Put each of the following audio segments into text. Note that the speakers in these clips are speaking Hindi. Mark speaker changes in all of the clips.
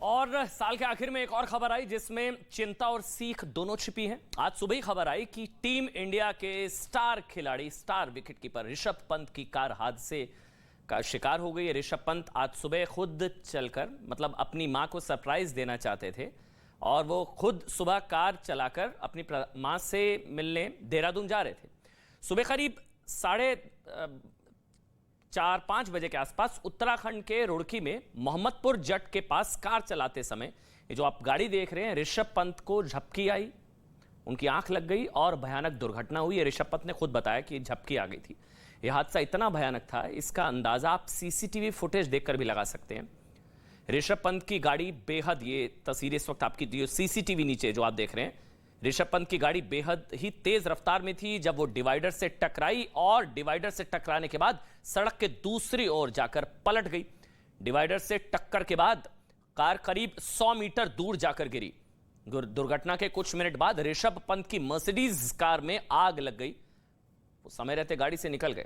Speaker 1: और साल के आखिर में एक और खबर आई जिसमें चिंता और सीख दोनों छिपी हैं। आज सुबह ही खबर आई कि टीम इंडिया के स्टार खिलाड़ी, स्टार विकेटकीपर ऋषभ पंत की कार हादसे का शिकार हो गई है। ऋषभ पंत आज सुबह खुद चलकर, मतलब अपनी मां को सरप्राइज देना चाहते थे और वो खुद सुबह कार चलाकर अपनी मां से मिलने देहरादून जा रहे थे। सुबह करीब 4:30-5 बजे के आसपास उत्तराखंड के रुड़की में मोहम्मदपुर जट के पास कार चलाते समय ये जो आप गाड़ी देख रहे हैं, ऋषभ पंत को झपकी आई, उनकी आंख लग गई और भयानक दुर्घटना हुई। ऋषभ पंत ने खुद बताया कि झपकी आ गई थी। यह हादसा इतना भयानक था, इसका अंदाजा आप सीसीटीवी फुटेज देखकर भी लगा सकते हैं। ऋषभ पंत की गाड़ी बेहद, ये तस्वीर इस वक्त आपकी सीसीटीवी नीचे जो आप देख रहे हैं, ऋषभ पंत की गाड़ी बेहद ही तेज रफ्तार में थी जब वो डिवाइडर से टकराई और डिवाइडर से टकराने के बाद सड़क के दूसरी ओर जाकर पलट गई। डिवाइडर से टक्कर के बाद कार करीब 100 मीटर दूर जाकर गिरी। दुर्घटना के कुछ मिनट बाद ऋषभ पंत की मर्सिडीज कार में आग लग गई। वो समय रहते गाड़ी से निकल गए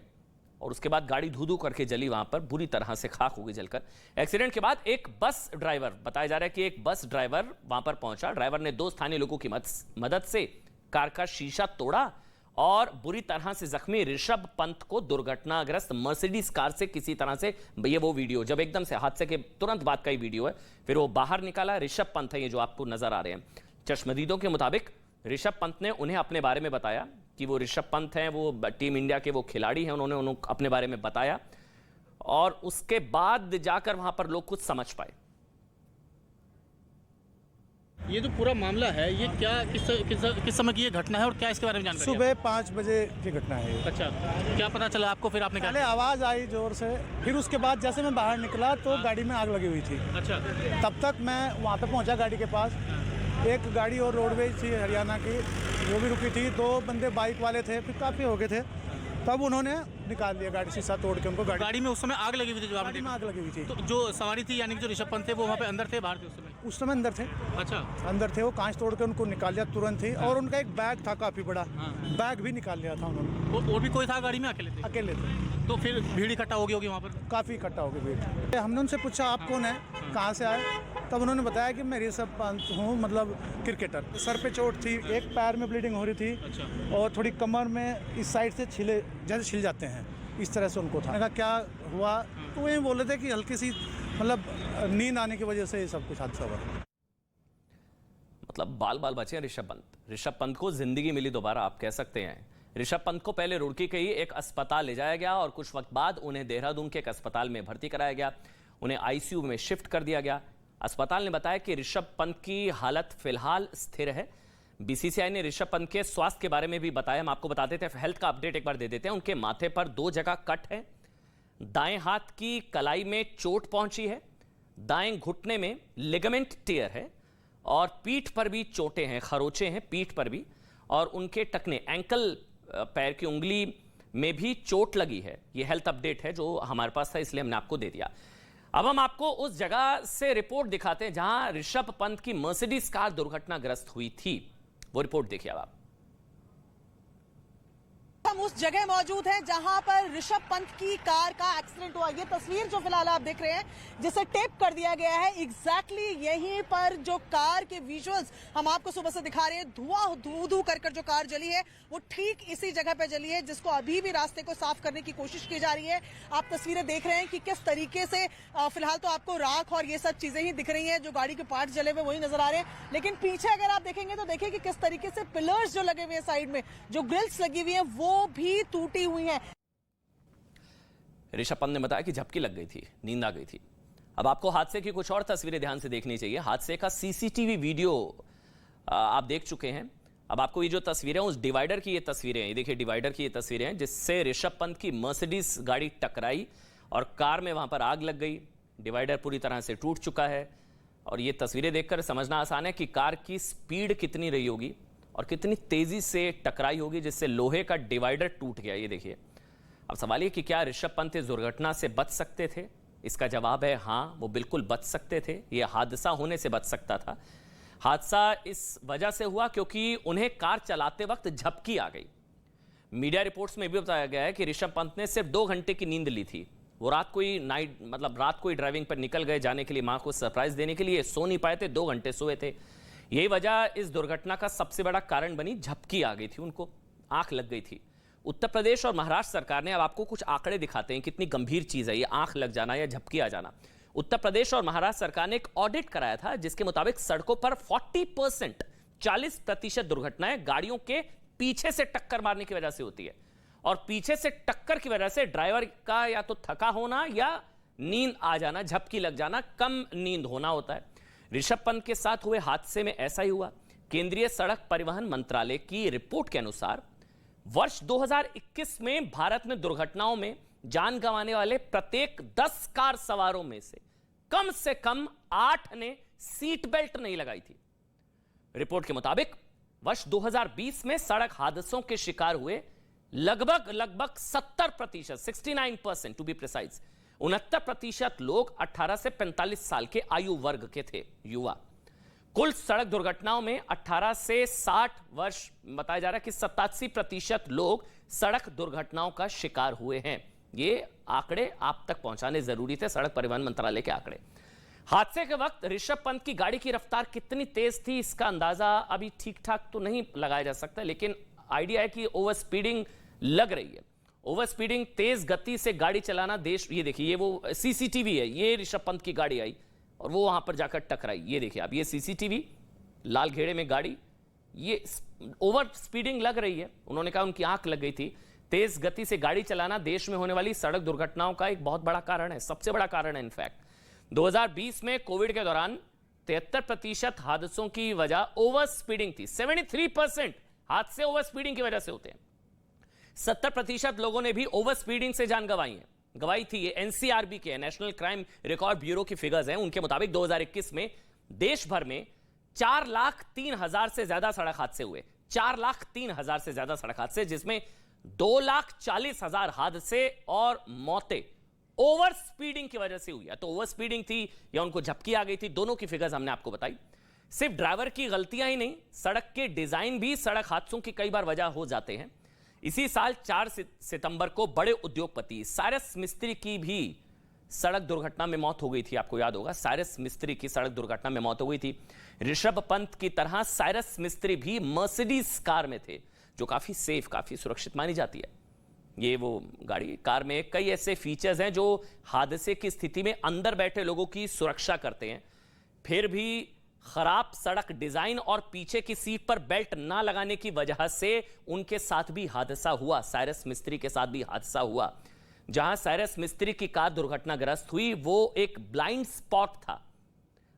Speaker 1: और उसके बाद गाड़ी धू धू करके जली, वहां पर बुरी तरह से खाक हो गई जलकर। एक्सीडेंट के बाद एक बस ड्राइवर, बताया जा रहा है कि एक बस ड्राइवर वहां पर पहुंचा। ड्राइवर ने 2 स्थानीय लोगों की मदद से कार का शीशा तोड़ा और बुरी तरह से जख्मी ऋषभ पंत को दुर्घटनाग्रस्त मर्सिडीज कार से किसी तरह से, ये वो वीडियो जब एकदम से हादसे के तुरंत बाद का ही वीडियो है, फिर वो बाहर निकाला। ऋषभ पंत है ये जो आपको नजर आ रहे हैं। चश्मदीदों के मुताबिक ऋषभ पंत ने उन्हें अपने बारे में बताया कि वो ऋषभ पंत हैं, वो टीम इंडिया के वो खिलाड़ी हैं। उन्होंने अपने बारे में बताया और उसके बाद जाकर वहां पर लोग कुछ समझ पाए।
Speaker 2: ये जो पूरा मामला है, ये क्या किस समय की ये घटना है और क्या इसके बारे में जानकारी?
Speaker 3: सुबह 5 बजे की घटना है ये।
Speaker 2: अच्छा, क्या पता चला आपको? फिर आपने
Speaker 3: पहले आवाज़ आई जोर से, फिर उसके बाद जैसे मैं बाहर निकला तो गाड़ी में आग लगी हुई थी।
Speaker 2: अच्छा,
Speaker 3: तब तक मैं वहाँ पे पहुँचा गाड़ी के पास। एक गाड़ी और रोडवेज थी हरियाणा की, वो भी रुकी थी। 2 बंदे बाइक वाले थे, फिर काफ़ी हो गए थे। तब उन्होंने निकाल लिया गाड़ी, शीशा तोड़ के उनको। गाड़ी
Speaker 2: में उस समय आग लगी हुई थी? जो
Speaker 3: गाड़ी में आग लगी हुई थी।
Speaker 2: तो जो सवारी थी, यानी कि जो ऋषभ पंत थे, वो वहाँ पे अंदर थे, बाहर थे
Speaker 3: उस समय अंदर थे।
Speaker 2: अच्छा,
Speaker 3: अंदर थे। वो कांच तोड़ के उनको निकाल लिया तुरंत ही। और उनका एक बैग था काफ़ी बड़ा, बैग भी निकाल लिया था उन्होंने।
Speaker 2: और भी कोई था गाड़ी में? अकेले थे। तो फिर भीड़ इकट्ठा हो गई होगी वहाँ पर?
Speaker 3: काफ़ी इकट्ठा हो गई भीड़। हमने उनसे पूछा आप कौन है, कहाँ से आए? तब उन्होंने बताया कि मैं ऋषभ पंत हूँ, मतलब क्रिकेटर। सर पे चोट थी, एक पैर में ब्लीडिंग हो रही थी।
Speaker 2: अच्छा।
Speaker 3: और थोड़ी कमर में इस साइड से छिले, जैसे छिल जाते हैं, इस तरह से उनको था। मैंने कहा क्या हुआ? तो वो बोल रहे थे कि हल्की सी, मतलब नींद आने की वजह से ये सब कुछ हादसा हुआ।
Speaker 1: मतलब बाल बाल बचे हैं ऋषभ पंत। ऋषभ पंत को जिंदगी मिली दोबारा, आप कह सकते हैं। ऋषभ पंत को पहले रुड़की के ही एक अस्पताल ले जाया गया और कुछ वक्त बाद उन्हें देहरादून के एक अस्पताल में भर्ती कराया गया। उन्हें आईसीयू में शिफ्ट कर दिया गया। अस्पताल ने बताया कि ऋषभ पंत की हालत फिलहाल स्थिर है। बीसीसीआई ने ऋषभ पंत के स्वास्थ्य के बारे में भी बताया। हम आपको बताते थे, हेल्थ का अपडेट एक बार दे देते हैं। उनके माथे पर 2 जगह कट है, दाएं हाथ की कलाई में चोट पहुंची है, दाएं घुटने में लिगामेंट टियर है और पीठ पर भी चोटें हैं, खरोचे हैं पीठ पर भी। और उनके टखने, एंकल, पैर की उंगली में भी चोट लगी है। यह हेल्थ अपडेट है जो हमारे पास था, इसलिए हमने आपको दे दिया। अब हम आपको उस जगह से रिपोर्ट दिखाते हैं जहां ऋषभ पंत की मर्सिडीज कार दुर्घटनाग्रस्त हुई थी। वो रिपोर्ट देखिए आप।
Speaker 4: हम उस जगह मौजूद हैं जहां पर ऋषभ पंत की कार का एक्सीडेंट हुआ। ये तस्वीर जो फिलहाल आप देख रहे हैं, जिसे टेप कर दिया गया है, एग्जैक्टली यहीं पर जो कार के विजुअल्स हम आपको सुबह से दिखा रहे हैं, धुआं धू धू कर जो कार जली है वो ठीक इसी जगह पे जली है, जिसको अभी भी रास्ते को साफ करने की कोशिश की जा रही है। आप तस्वीरें देख रहे हैं कि किस तरीके से फिलहाल तो आपको राख और ये सब चीजें ही दिख रही हैं, जो गाड़ी के पार्ट जले हुए वही नजर आ रहे हैं। लेकिन पीछे अगर आप देखेंगे तो देखिए कि किस तरीके से पिलर्स जो लगे हुए हैं साइड में, जो ग्रिल्स लगी हुई है, वो भी टूटी हुई है।
Speaker 1: ऋषभ पंत ने बताया कि झपकी लग गई थी, नींद आ गई थी। अब आपको हादसे की कुछ और तस्वीरें ध्यान से देखनी चाहिए। हादसे का सीसीटीवी वीडियो आप देख चुके हैं। अब आपको ये जो तस्वीरें, उस डिवाइडर की ये तस्वीरें हैं, ये देखिए डिवाइडर की ये तस्वीरें हैं जिससे ऋषभ पंत की मर्सिडीज गाड़ी टकराई और कार में वहां पर आग लग गई। डिवाइडर पूरी तरह से टूट चुका है और ये तस्वीरें देखकर समझना आसान है कि कार की स्पीड कितनी रही होगी और कितनी तेजी से टकराई होगी जिससे लोहे का डिवाइडर टूट गया। ये देखिए। अब सवाल ये कि क्या ऋषभ पंत इस दुर्घटना से बच सकते थे? इसका जवाब है हाँ, वो बिल्कुल बच सकते थे। यह हादसा होने से बच सकता था। हादसा इस वजह से हुआ क्योंकि उन्हें कार चलाते वक्त झपकी आ गई। मीडिया रिपोर्ट्स में भी बताया गया है कि ऋषभ पंत ने सिर्फ 2 घंटे की नींद ली थी वो रात को ही रात को ही ड्राइविंग पर निकल गए जाने के लिए, मां को सरप्राइज देने के लिए। सो नहीं पाए थे, 2 घंटे सोए थे। यही वजह इस दुर्घटना का सबसे बड़ा कारण बनी। झपकी आ गई थी, उनको आंख लग गई थी। उत्तर प्रदेश और महाराष्ट्र सरकार ने, अब आपको कुछ आंकड़े दिखाते हैं कितनी गंभीर चीज है ये आंख लग जाना या झपकी आ जाना। उत्तर प्रदेश और महाराष्ट्र सरकार ने एक ऑडिट कराया था जिसके मुताबिक सड़कों पर 40% दुर्घटनाएं गाड़ियों के पीछे से टक्कर मारने की वजह से होती है। और पीछे से टक्कर की वजह से ड्राइवर का या तो थका होना या नींद आ जाना, झपकी लग जाना, कम नींद होना होता है। ऋषभ पंत के साथ हुए हादसे में ऐसा ही हुआ। केंद्रीय सड़क परिवहन मंत्रालय की रिपोर्ट के अनुसार वर्ष 2021 में भारत में दुर्घटनाओं में जान गंवाने वाले प्रत्येक 10 कार सवारों में से कम 8 ने सीट बेल्ट नहीं लगाई थी। रिपोर्ट के मुताबिक वर्ष 2020 में सड़क हादसों के शिकार हुए लगभग 70%, 69% टू बी प्रिसाइज, 69% लोग 18 से 45 साल के आयु वर्ग के थे, युवा। कुल सड़क दुर्घटनाओं में 18 से 60 वर्ष बताया जा रहा है कि 87% लोग सड़क दुर्घटनाओं का शिकार हुए हैं। ये आंकड़े आप तक पहुंचाने जरूरी थे, सड़क परिवहन मंत्रालय के आंकड़े। हादसे के वक्त ऋषभ पंत की गाड़ी की रफ्तार कितनी तेज थी इसका अंदाजा अभी ठीक ठाक तो नहीं लगाया जा सकता, लेकिन आइडिया है कि ओवर स्पीडिंग लग रही है। ओवर स्पीडिंग, तेज गति से गाड़ी चलाना देश, ये देखिए ये वो सीसीटीवी है, ये ऋषभ पंत की गाड़ी आई और वो वहां पर जाकर टकराई। ये देखिए आप, ये सीसीटीवी, लाल घेरे में गाड़ी, ये ओवर स्पीडिंग लग रही है। उन्होंने कहा उनकी आंख लग गई थी। तेज गति से गाड़ी चलाना देश में होने वाली सड़क दुर्घटनाओं का एक बहुत बड़ा कारण है, सबसे बड़ा कारण है। इनफैक्ट 2020 में कोविड के दौरान 73% हादसों की वजह ओवर स्पीडिंग थी। 73% हादसे ओवर स्पीडिंग की वजह से होते हैं। 70% लोगों ने भी ओवर स्पीडिंग से जान गंवाई थी। ये एनसीआरबी के, नेशनल क्राइम रिकॉर्ड ब्यूरो की फिगर्स हैं। उनके मुताबिक 2021 में देश भर में 4,03,000 से ज्यादा सड़क हादसे हुए। 4,03,000 से ज्यादा सड़क हादसे, जिसमें 2,40,000 हादसे और मौतें ओवर स्पीडिंग की वजह से हुई। या तो ओवर स्पीडिंग थी या उनको झपकी आ गई थी, दोनों की फिगर्स हमने आपको बताई। सिर्फ ड्राइवर की गलतियां ही नहीं, सड़क के डिजाइन भी सड़क हादसों की कई बार वजह हो जाते हैं। इसी साल 4 सितंबर को बड़े उद्योगपति साइरस मिस्त्री की भी सड़क दुर्घटना में मौत हो गई थी। आपको याद होगा, साइरस मिस्त्री की सड़क दुर्घटना में मौत हो गई थी। ऋषभ पंत की तरह साइरस मिस्त्री भी मर्सिडीज कार में थे, जो काफी सेफ, काफी सुरक्षित मानी जाती है। ये वो गाड़ी, कार में कई ऐसे फीचर्स हैं जो हादसे की स्थिति में अंदर बैठे लोगों की सुरक्षा करते हैं। फिर भी खराब सड़क डिजाइन और पीछे की सीट पर बेल्ट ना लगाने की वजह से उनके साथ भी हादसा हुआ। साइरस मिस्त्री के साथ भी हादसा हुआ। जहां साइरस मिस्त्री की कार दुर्घटनाग्रस्त हुई, वो एक ब्लाइंड स्पॉट था।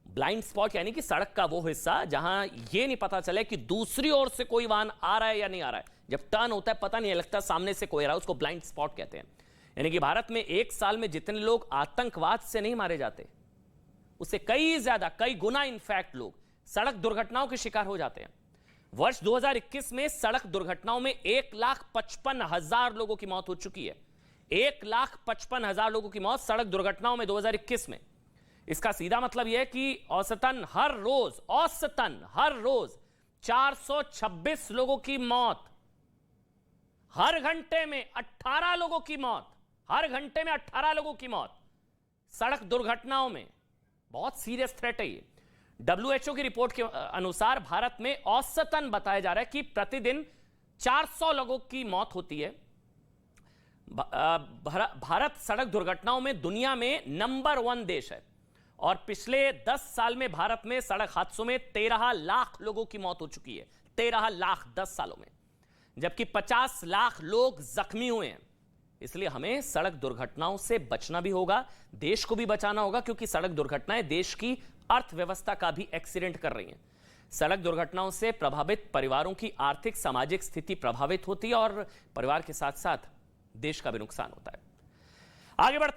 Speaker 1: ब्लाइंड स्पॉट यानी कि सड़क का वो हिस्सा जहां यह नहीं पता चले कि दूसरी ओर से कोई वाहन आ रहा है या नहीं आ रहा है। जब टर्न होता है पता नहीं लगता सामने से कोई आ रहा है, उसको ब्लाइंड स्पॉट कहते हैं। यानी कि भारत में एक साल में जितने लोग आतंकवाद से नहीं मारे जाते, उससे कई ज्यादा, कई गुना इनफैक्ट लोग सड़क दुर्घटनाओं के शिकार हो जाते हैं। वर्ष 2021 में सड़क दुर्घटनाओं में 1,55,000 लोगों की मौत हो चुकी है। 1,55,000 लोगों की मौत सड़क दुर्घटनाओं में 2021 में। इसका सीधा मतलब यह है कि औसतन हर रोज 426 लोगों की मौत, हर घंटे में 18 लोगों की मौत, हर घंटे में 18 लोगों की मौत सड़क दुर्घटनाओं में। बहुत सीरियस थ्रेट है ये। WHO की रिपोर्ट के अनुसार भारत में औसतन बताया जा रहा है कि प्रतिदिन 400 लोगों की मौत होती है। भारत सड़क दुर्घटनाओं में दुनिया में नंबर 1 देश है और पिछले 10 साल में भारत में सड़क हादसों में 13 लाख लोगों की मौत हो चुकी है। 13 लाख 10 सालों में, जबकि 50 लाख लोग जख्मी हुए हैं। इसलिए हमें सड़क दुर्घटनाओं से बचना भी होगा, देश को भी बचाना होगा, क्योंकि सड़क दुर्घटनाएं देश की अर्थव्यवस्था का भी एक्सीडेंट कर रही हैं। सड़क दुर्घटनाओं से प्रभावित परिवारों की आर्थिक सामाजिक स्थिति प्रभावित होती है और परिवार के साथ साथ देश का भी नुकसान होता है। आगे बढ़ते